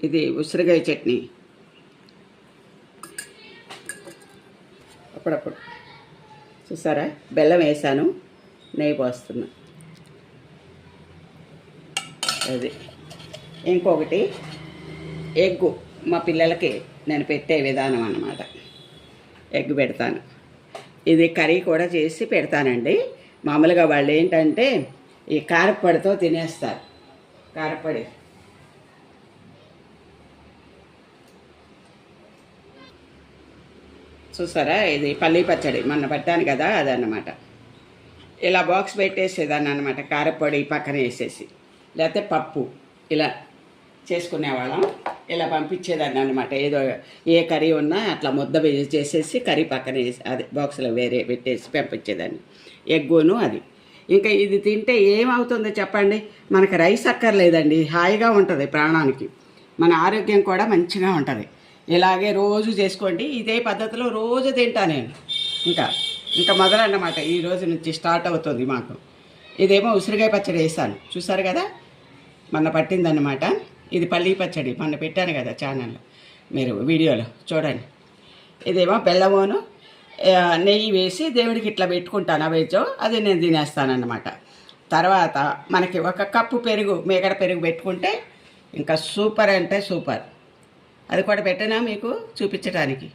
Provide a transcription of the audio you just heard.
ఇది ఉసిరికాయ చట్నీ. అప్పుడప్పుడు చూసారా, బెల్లం వేసాను, నెయ్యి పోస్తున్నా. అది ఇంకొకటి ఎగ్గు మా పిల్లలకి నేను పెట్టే విధానం అన్నమాట. ఎగ్ పెడతాను. ఇది కర్రీ కూడా చేసి పెడతానండి. మామూలుగా వాళ్ళు ఏంటంటే ఈ కారప్పొడితో తినేస్తారు. కారప్పొడి చూసారా, ఇది పల్లీ పచ్చడి మొన్న పెట్టాను కదా, అదన్నమాట. ఇలా బాక్స్ పెట్టేసేదాన్ని అన్నమాట, కారప్పొడి పక్కన వేసేసి, లేకపోతే పప్పు ఇలా చేసుకునేవాళ్ళం. ఇలా పంపించేదాన్ని అన్నమాట. ఏదో ఏ కర్రీ ఉన్నా అట్లా ముద్ద చేసేసి కర్రీ పక్కన వేసి అదే బాక్స్లో వేరే పెట్టేసి పంపించేదాన్ని. ఎగ్గును అది. ఇంకా ఇది తింటే ఏమవుతుందో చెప్పండి, మనకు రైస్ అక్కర్లేదండి, హాయిగా ఉంటుంది ప్రాణానికి. మన ఆరోగ్యం కూడా మంచిగా ఉంటుంది. ఇలాగే రోజు చేసుకోండి. ఇదే పద్ధతిలో రోజు తింటా నేను. ఇంకా మొదలన్నమాట, ఈ రోజు నుంచి స్టార్ట్ అవుతుంది మాకు. ఇదేమో ఉసిరికాయ పచ్చడి వేసాను, చూసారు కదా, మొన్న పట్టిందన్నమాట. ఇది పల్లీ పచ్చడి మొన్న పెట్టాను కదా ఛానల్లో, మీరు వీడియోలో చూడండి. ఇదేమో బెల్లమోను నెయ్యి వేసి దేవుడికి ఇట్లా పెట్టుకుంటాను. అవేచో అది నేను తినేస్తానన్నమాట. తర్వాత మనకి 1 కప్పు పెరుగు, మేగడ పెరుగు పెట్టుకుంటే ఇంకా సూపర్ అంటే సూపర్. అది కూడా పెట్టినా మీకు చూపించడానికి.